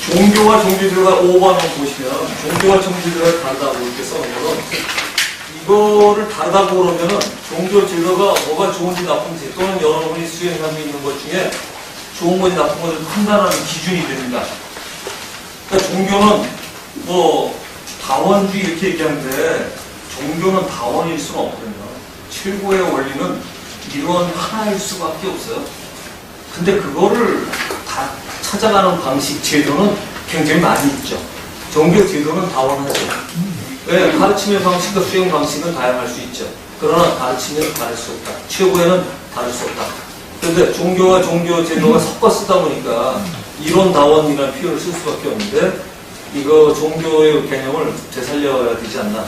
종교와 종교제도가 5번을 보시면 종교와 종교제도가 다르다고 이렇게 써놓은 거는 이거를 다르다고 그러면은 종교제도가 뭐가 좋은지 나쁜지 또는 여러분이 수행하고 있는 것 중에 좋은 건지 나쁜 건지 판단하는 기준이 됩니다. 그러니까 종교는 뭐 다원주의 이렇게 얘기하는데 종교는 다원일 수는 없거든요. 최고의 원리는 이런 하나일 수밖에 없어요. 근데 그거를 다 찾아가는 방식, 제도는 굉장히 많이 있죠. 종교 제도는 다원하죠. 왜? 가르침의 방식과 수행 방식은 다양할 수 있죠. 그러나 가르침은 다를 수 없다. 최고에는 다를 수 없다. 그런데 종교와 종교 제도가 섞어 쓰다 보니까 이론 다원이라는 표현을 쓸 수밖에 없는데 이거 종교의 개념을 되살려야 되지 않나.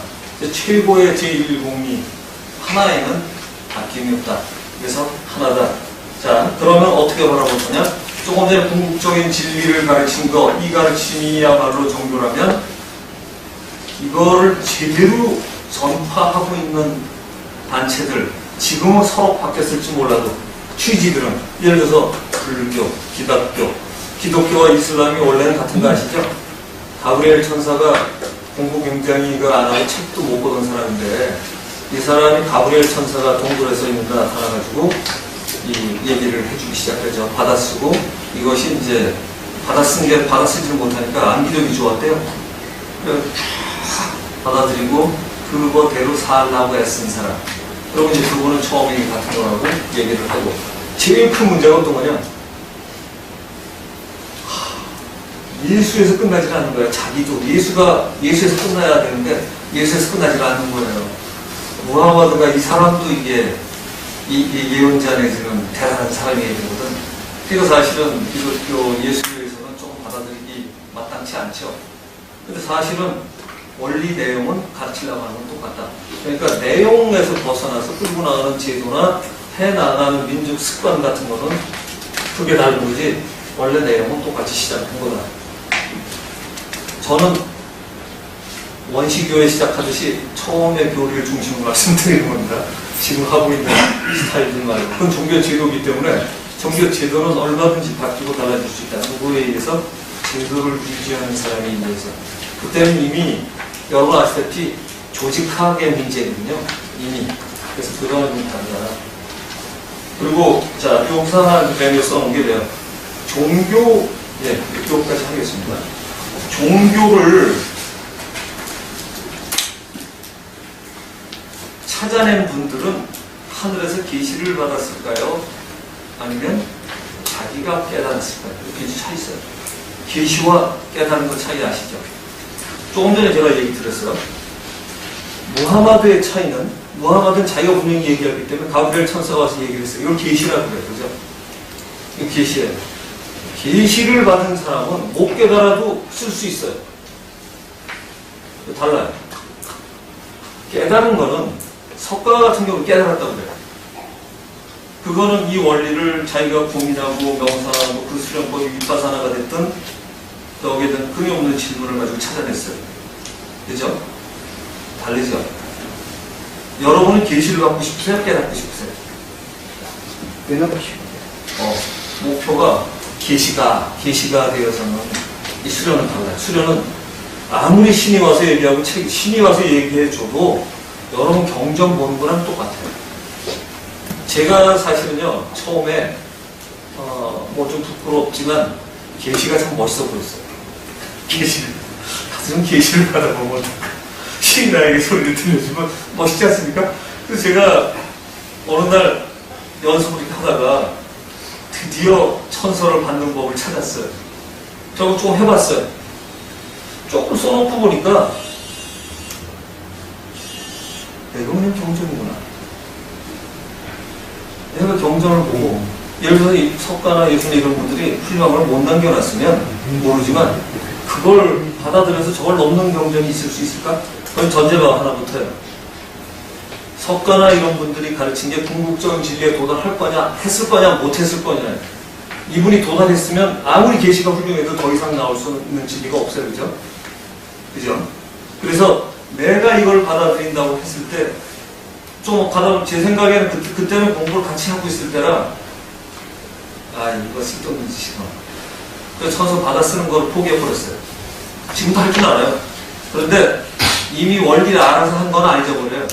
최고의 제1공리 하나에는 바뀜이 없다. 그래서 하나다. 자, 그러면 어떻게 바라볼 거냐? 조금 전에 궁극적인 진리를 가르친 거, 이 가르침이야말로 종교라면 이거를 제대로 전파하고 있는 단체들, 지금은 서로 바뀌었을지 몰라도 취지들은 예를 들어서 불교, 기독교와 이슬람이 원래는 같은 거 아시죠? 가브리엘 천사가 공부 굉장히 안 하고 책도 못 보던 사람인데 이 사람이 가브리엘 천사가 동굴에서 있는데 나타나가지고 이 얘기를 해주기 시작하죠. 받아쓰고 이것이 이제 받아쓰지를 못하니까 암기력이 좋았대요. 그래서 받아들이고 그거대로 살라고 애쓴 사람. 그리고 이제 그분은 처음에 같은 거라고 얘기를 하고 제일 큰 문제가 어떤 거냐? 예수에서 끝나질 않는 거예요. 자기도 예수에서 끝나야 되는데 예수에서 끝나질 않는 거예요. 무하마드가 이 사람도 이게 이 예언자 내지는 대단한 사람이어야 되거든. 그래서 사실은 기독교 예수에서는 조금 받아들이기 마땅치 않죠. 근데 사실은 원리 내용은 가르치려고 하는 건 똑같다. 그러니까 내용에서 벗어나서 끌고 나가는 제도나 해나가는 민족 습관 같은 거는 크게 다른 거지 원래 내용은 똑같이 시작한 거다. 저는 원시교회 시작하듯이 처음에 교리를 중심으로 말씀드리는 겁니다. 지금 하고 있는 스타일들 말고. 그건 종교 제도이기 때문에 종교 제도는 얼마든지 바뀌고 달라질 수 있다. 누구에 의해서 제도를 유지하는 사람에 의해서. 그때는 이미 여러분 아시다시피 조직학의 문제거든요. 이미. 그래서 그거는 좀 다르다. 그리고 자, 용산한 메뉴 써놓은 게 돼요. 종교, 여기까지 하겠습니다. 종교를 찾아낸 분들은 하늘에서 계시를 받았을까요? 아니면 자기가 깨달았을까요? 이렇게 차이 있어요. 계시와 깨달은 거 차이 아시죠? 조금 전에 제가 얘기 드렸어요. 무하마드의 차이는 무하마드는 자기가 분명히 얘기했기 때문에 가브리엘 천사가 와서 얘기를 했어요. 이걸 계시라고 그래요. 그죠? 이거 계시예요. 계시를 받은 사람은 못 깨달아도 쓸 수 있어요. 달라요. 깨달은 거는 석가 같은 경우 깨달았다고 그래요. 그거는 이 원리를 자기가 고민하고 명상하고 그 수련법이 윗바사나가 됐든 여기에 대한 끈이 없는 질문을 가지고 찾아냈어요. 그죠? 다르죠? 여러분은 계시를 받고 싶으세요? 깨닫고 싶으세요? 깨닫고 싶어요. 목표가 계시가 되어서는 이 수련은 달라요. 수련은 아무리 신이 와서 얘기하고 신이 와서 얘기해줘도 여러분 경전 보는 거랑 똑같아요. 제가 사실은요 처음에 뭐 좀 부끄럽지만 계시가 참 멋있어 보였어요. 가슴 계시를 받아보면 신이 나에게 소리를 들려주면 멋있지 않습니까? 그래서 제가 어느 날 연습을 이렇게 하다가 드디어 천서를 받는 법을 찾았어요. 저거 조금 해봤어요. 조금 써놓고 보니까 내가 그냥 경전이구나. 내가 경전을 보고 예를 들어서 이 석가나 예수나 이런 분들이 훌륭함을 못 남겨놨으면 모르지만 그걸 받아들여서 저걸 넘는 경전이 있을 수 있을까? 그건 전제가 하나부터요. 석가나 이런 분들이 가르친 게 궁극적인 진리에 도달할 거냐, 했을 거냐, 못 했을 거냐. 이분이 도달했으면 아무리 계시가 훌륭해도 더 이상 나올 수 있는 진리가 없어요. 그죠? 그죠? 그래서 내가 이걸 받아들인다고 했을 때, 제 생각에는 그때는 공부를 같이 하고 있을 때라, 이거 쓸데없는 짓이구나. 그래서 쳐서 받아 쓰는 걸 포기해버렸어요. 지금도 할 줄 알아요. 그런데 이미 원리를 알아서 한 건 안 잊어버려요.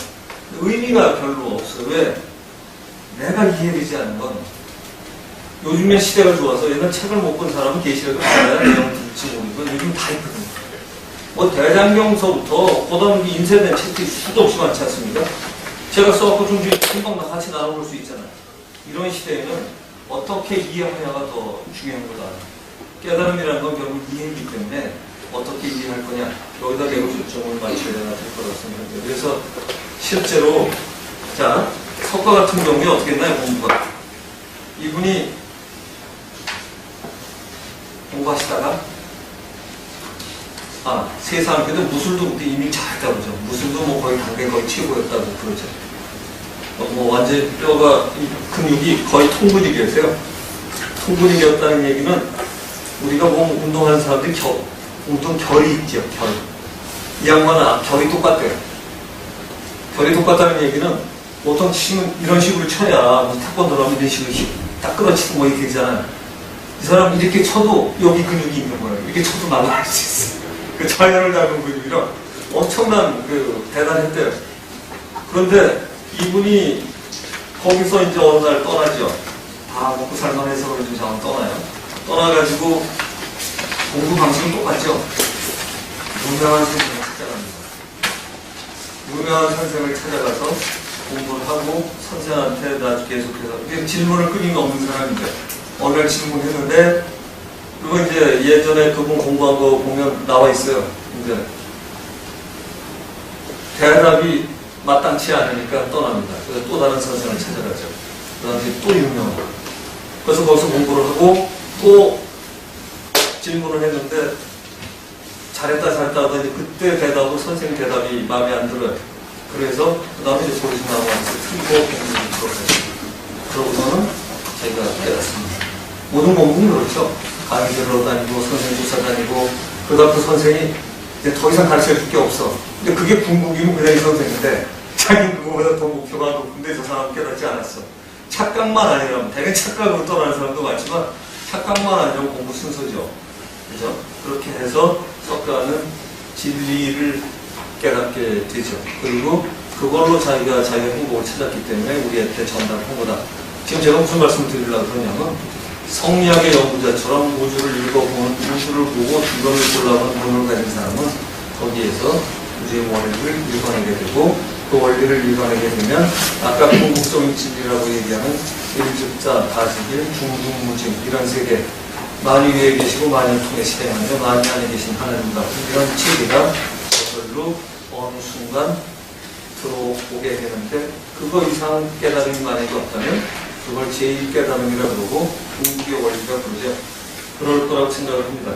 의미가 별로 없어요. 왜? 내가 이해되지 않는 건 요즘에 시대가 좋아서 옛날 책을 못 본 사람은 계시록을 알아야 내용 들지 모르고 요즘 다 있거든요. 뭐 대장경서부터 보다 인쇄된 책들이 수도 없이 많지 않습니까? 제가 써갖고 좀 금방 같이 나눠볼 수 있잖아요. 이런 시대에는 어떻게 이해하냐가 더 중요한 거다. 깨달음이라는 건 결국 이해이기 때문에 어떻게 이해할 거냐, 여기다 매우 초점을 맞춰야 될 거라고 생각해요. 그래서 실제로 자 석가 같은 경우에 어떻게 했나요? 공부가 이분이 공부하시다가 세상 그래도 무술도 그때 이미 잘했다고 그러죠. 무술도 뭐 거의 당대 거의 최고였다고 그러죠. 뭐 완전 뼈가 근육이 거의 통근육이었어요. 통근육이었다는 얘기는 우리가 뭐 운동하는 사람들이 운동 결이 있죠. 결. 이 양반은 결이 똑같대요. 결이 똑같다는 얘기는 보통 치면 이런 식으로 쳐야 뭐 태권도라면 이런 식으로 딱 끌어치고 뭐 이렇게 되잖아요. 이 사람 이렇게 쳐도 여기 근육이 있는 거예요. 이렇게 쳐도 날아갈 수 있어요. 그 자연을 닮은 근육이라 엄청난 대단했대요. 그런데 이분이 거기서 이제 어느 날 떠나죠. 다 먹고 살만해서 그런지 잘 떠나요. 떠나가지고 공부 방식은 똑같죠. 유명한 선생을 찾아갑니다. 유명한 선생을 찾아가서 공부를 하고 선생한테 나 계속해서 질문을 끊임이 없는 사람인데 어느 날 질문했는데 그거 이제 예전에 그분 공부한 거 보면 나와 있어요. 이제 대답이 마땅치 않으니까 떠납니다. 그래서 또 다른 선생을 찾아가죠. 그 다음에 또 유명하고 그래서 거기서 공부를 하고 또 질문을 했는데 잘했다 하더니 그때 대답은 선생님 대답이 마음에 안 들어요. 그래서 그 다음에 이제 소리가 나와서 틀고 공부를 들어가요. 그러고서는 제가 깨닫습니다. 모든 공부는 그렇죠. 강의 들으러 다니고 선생님 조사 다니고 그러다 그 선생이 이제 더 이상 가르쳐 줄 게 없어. 근데 그게 궁극이면 그냥 이 선생인데 자기는 그거보다 더 목표가 높은데 저 사람은 깨닫지 않았어. 착각만 아니라면 대개 착각으로 떠나는 사람도 많지만 착각만 아니라면 공부 순서죠. 그죠? 그렇게 해서 석가는 진리를 깨닫게 되죠. 그리고 그걸로 자기가 행복을 찾았기 때문에 우리한테 전달한 거다. 지금 제가 무슨 말씀을 드리려고 그러냐면 성리학의 연구자처럼 우주를 읽어보는, 우주를 보고 이거를 골라보는 눈을 가진 사람은 거기에서 우주의 원리를 읽어내게 되고 그 원리를 읽어내게 되면 아까 궁극적인 진리라고 얘기하는 일즉자, 다시길, 중중무진 이런 세계 만유 위에 계시고 만유를 통해 실행하며 만유 안에 계신 하나님 같은 이런 체계가 저절로 어느 순간 들어오게 되는데 그거 이상 깨달음이 만약에 없다면 그걸 제1 깨달음이라고 그러고 궁극의 원리가 그러죠. 그럴 거라고 생각을 합니다.